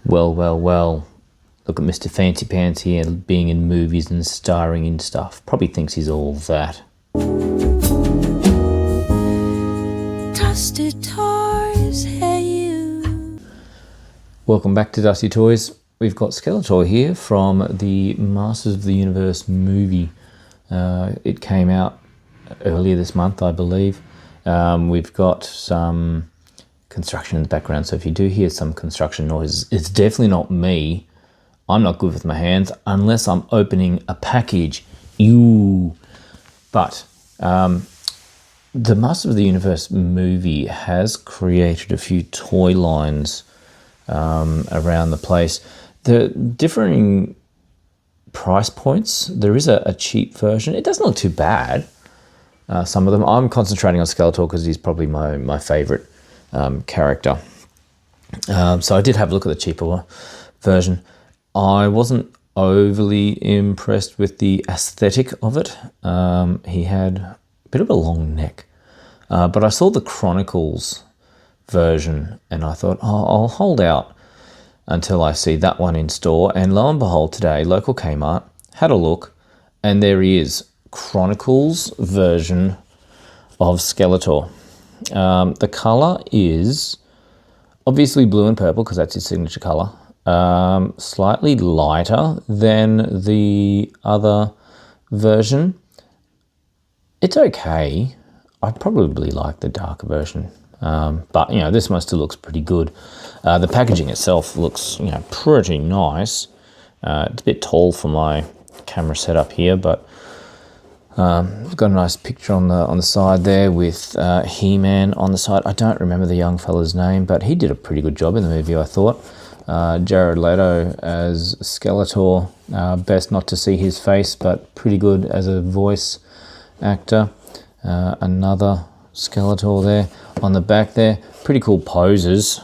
Well, well, well. Look at Mr. Fancy Pants here, being in movies and starring in stuff. Probably thinks he's all that. Dusty Toys, hey you. Welcome back to Dusty Toys. We've got Skeletor here from the Masters of the Universe movie. It came out earlier this month, I believe. We've got some construction in the background, so if you do hear some construction noises, it's definitely not me. I'm not good with my hands unless I'm opening a package. Ew. But the Masters of the Universe movie has created a few toy lines around the place. The differing price points. There is a cheap version. It doesn't look too bad. Some of them. I'm concentrating on Skeletor because he's probably my favorite character. So I did have a look at the cheaper version. I wasn't overly impressed with the aesthetic of it. He had a bit of a long neck. But I saw the Chronicles version and I thought, I'll hold out until I see that one in store. And lo and behold, today, local Kmart, had a look, and there he is, Chronicles version of Skeletor. The colour is obviously blue and purple because that's his signature colour. Slightly lighter than the other version. It's okay. I'd probably like the darker version. But, you know, this one still looks pretty good. The packaging itself looks, you know, pretty nice. It's a bit tall for my camera setup here, but we've got a nice picture on the side there with He-Man on the side. I don't remember the young fella's name, but he did a pretty good job in the movie, I thought. Jared Leto as Skeletor. Best not to see his face, but pretty good as a voice actor. Another Skeletor there on the back there. Pretty cool poses.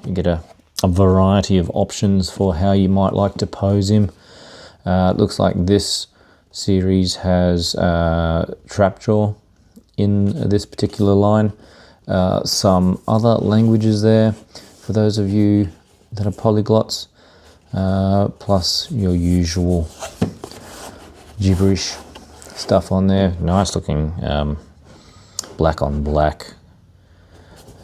You get a variety of options for how you might like to pose him. It looks like this series has Trapjaw in this particular line. Some other languages there for those of you that are polyglots, plus your usual gibberish stuff on there. Nice looking black on black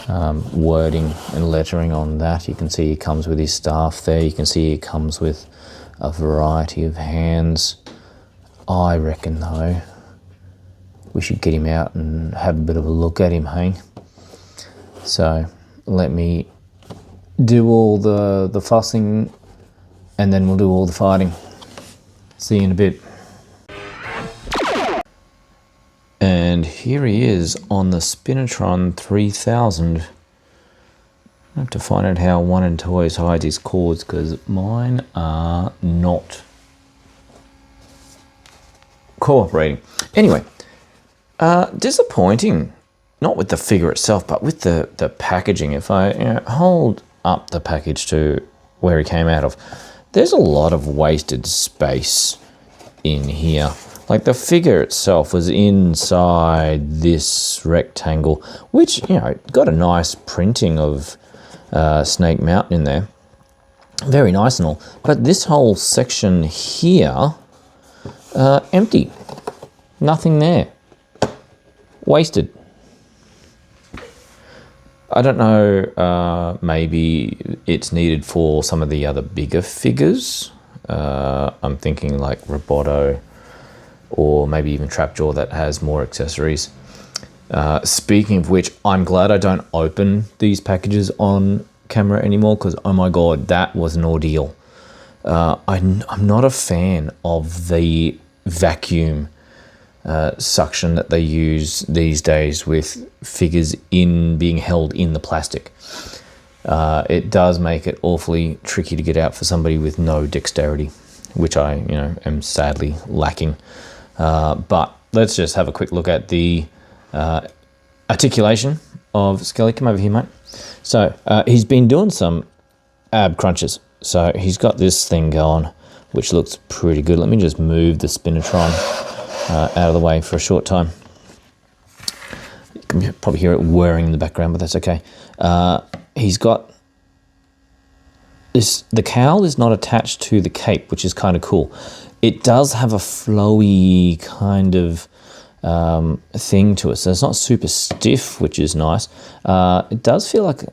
wording and lettering on that. You can see he comes with his staff there. You can see he comes with a variety of hands. I reckon though we should get him out and have a bit of a look at him, hey? So let me do all the fussing and then we'll do all the fighting. See you in a bit. And here he is on the Spinatron 3000. I have to find out how One in Toys hides his cords because mine are not cooperating. Anyway, disappointing, not with the figure itself, but with the packaging. If I hold up the package to where he came out of, there's a lot of wasted space in here. Like the figure itself was inside this rectangle, which, you know, got a nice printing of Snake Mountain in there. Very nice and all. But this whole section here, empty. Nothing there. Wasted. I don't know, maybe it's needed for some of the other bigger figures. I'm thinking like Roboto or maybe even Trapjaw that has more accessories. Speaking of which, I'm glad I don't open these packages on camera anymore because, oh my God, that was an ordeal. I'm not a fan of the vacuum suction that they use these days with figures being held in the plastic. It does make it awfully tricky to get out for somebody with no dexterity, which I, am sadly lacking. But let's just have a quick look at the articulation of Skelly. Come over here, mate. So he's been doing some ab crunches. So he's got this thing going, which looks pretty good. Let me just move the Spinatron out of the way for a short time. You can probably hear it whirring in the background, but that's okay. He's got the cowl is not attached to the cape, which is kind of cool. It does have a flowy kind of thing to it, so it's not super stiff, which is nice. It does feel like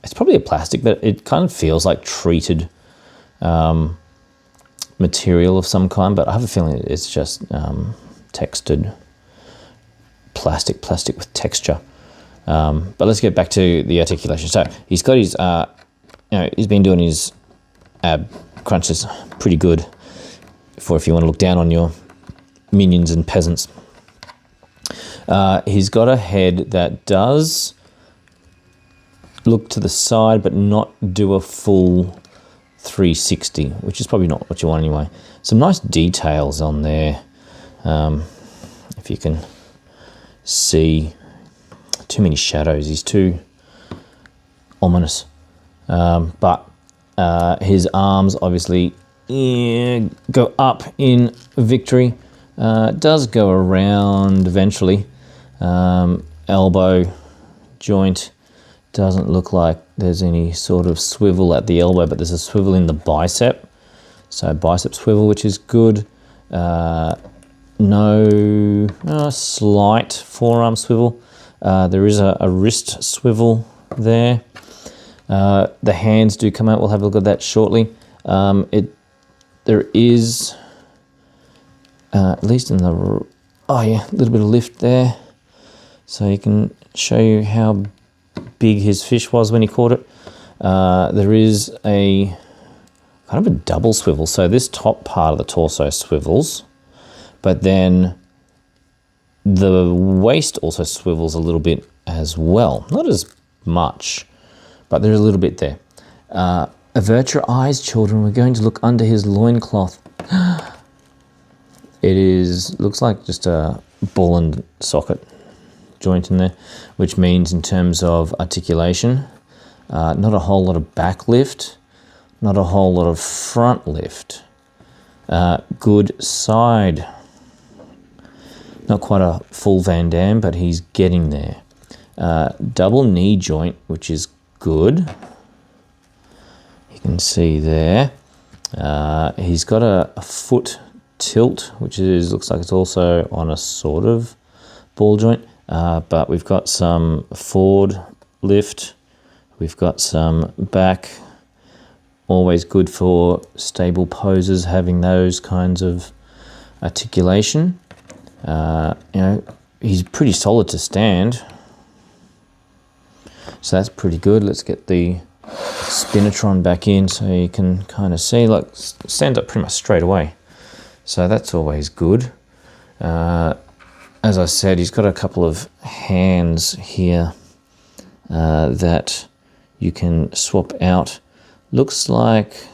it's probably a plastic, but it kind of feels like treated material of some kind, but I have a feeling it's just textured plastic with texture. But let's get back to the articulation. So he's got his, he's been doing his ab crunches pretty good for if you want to look down on your minions and peasants. He's got a head that does look to the side, but not do a full 360, which is probably not what you want anyway. Some nice details on there. If you can see, too many shadows. He's too ominous. But his arms obviously go up in victory. Does go around eventually. Elbow joint doesn't look like there's any sort of swivel at the elbow, but there's a swivel in the bicep. So bicep swivel, which is good. No slight forearm swivel. There is a wrist swivel there. The hands do come out. We'll have a look at that shortly. There is, at least in the, a little bit of lift there. So you can show you how big his fish was when he caught it. There is a kind of a double swivel. So this top part of the torso swivels, but then the waist also swivels a little bit as well. Not as much, but there's a little bit there. Avert your eyes, children. We're going to look under his loincloth. It looks like just a ball and socket joint in there, which means in terms of articulation, not a whole lot of back lift, not a whole lot of front lift. Good side. Not quite a full Van Damme, but he's getting there. Double knee joint, which is good. You can see there. He's got a foot tilt, which looks like it's also on a sort of ball joint. But we've got some forward lift. We've got some back. Always good for stable poses, having those kinds of articulation. He's pretty solid to stand. So that's pretty good. Let's get the Spinatron back in so you can kind of see. Look, stands up pretty much straight away. So that's always good. As I said, he's got a couple of hands here that you can swap out. Looks like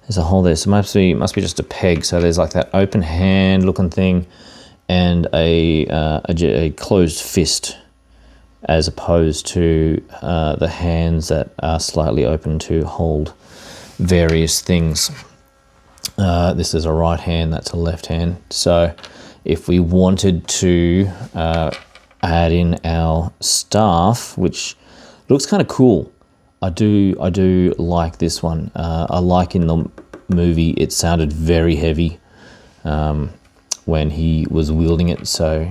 there's a hole there. So it must be just a peg. So there's like that open hand looking thing and a closed fist, as opposed to the hands that are slightly open to hold various things. This is a right hand, that's a left hand. So if we wanted to add in our staff, which looks kind of cool, I do like this one. I like in the movie it sounded very heavy when he was wielding it, so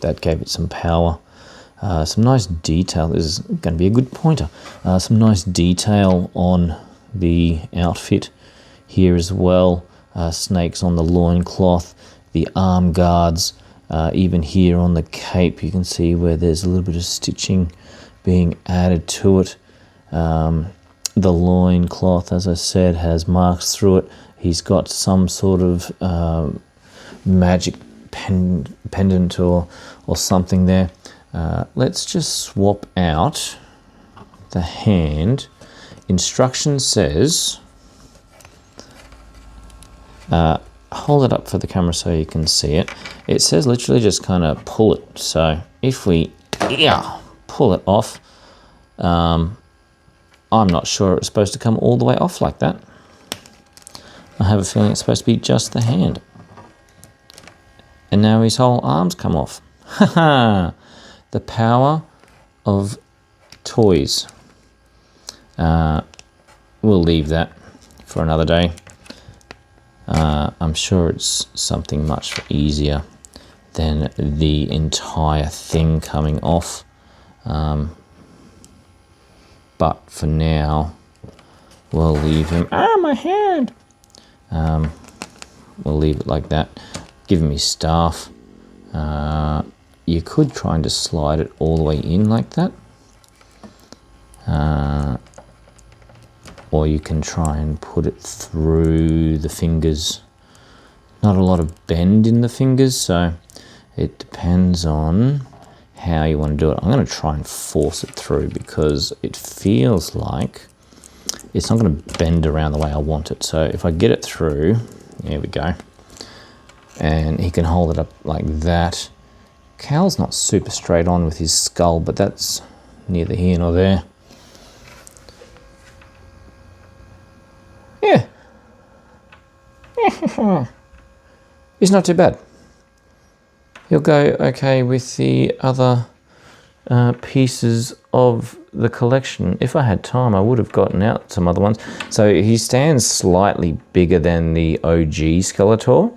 that gave it some power. Some nice detail. This is going to be a good pointer. Some nice detail on the outfit here as well. Snakes on the loincloth, the arm guards, even here on the cape you can see where there's a little bit of stitching being added to it. The loincloth, as I said, has marks through it. He's got some sort of magic pendant or something there. Let's just swap out the hand. Instruction says, hold it up for the camera so you can see it. It says literally just kind of pull it. So if we pull it off, I'm not sure it's supposed to come all the way off like that. I have a feeling it's supposed to be just the hand. And now his whole arms come off. Haha! The power of toys. we'll leave that for another day. I'm sure it's something much easier than the entire thing coming off. But for now, we'll leave him. My hand! We'll leave it like that. Give him his staff. You could try and just slide it all the way in like that. Or you can try and put it through the fingers. Not a lot of bend in the fingers, so it depends on how you want to do it. I'm going to try and force it through because it feels like it's not going to bend around the way I want it. So if I get it through, there we go. And he can hold it up like that. Cal's not super straight on with his skull, but that's neither here nor there. Yeah. He's not too bad. He'll go okay with the other pieces of the collection. If I had time, I would have gotten out some other ones. So he stands slightly bigger than the OG Skeletor,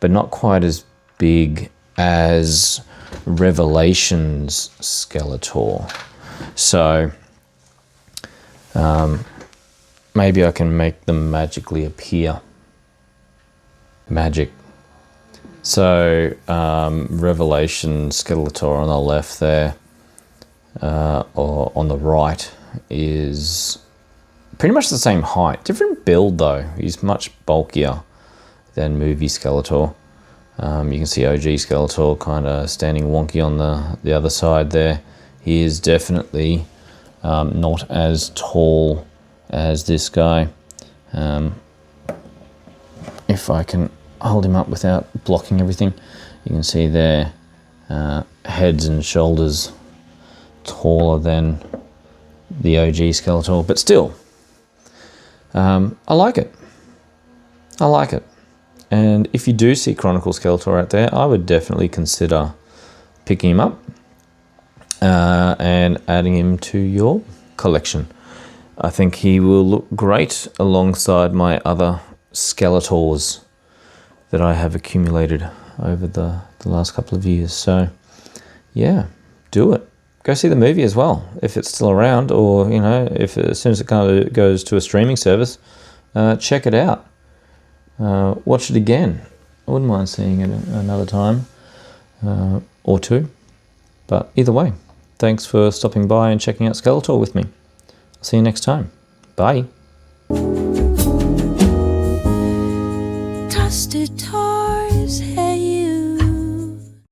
but not quite as big as Revelations Skeletor. So maybe I can make them magically appear. Magic. So Revelation Skeletor on the left there, or on the right, is pretty much the same height. Different build though. He's much bulkier than movie Skeletor. You can see OG Skeletor kind of standing wonky on the other side there. He is definitely not as tall as this guy. If I can hold him up without blocking everything, you can see there, heads and shoulders taller than the OG Skeletor, but still, I like it. I like it. And if you do see Chronicles Skeletor out there, I would definitely consider picking him up and adding him to your collection. I think he will look great alongside my other Skeletors that I have accumulated over the last couple of years. So yeah, do it. Go see the movie as well if it's still around, or if as soon as it kind of goes to a streaming service, check it out. Watch it again. I wouldn't mind seeing it another time or two. But either way, thanks for stopping by and checking out Skeletor with me. I'll see you next time. Bye. Dusted toys.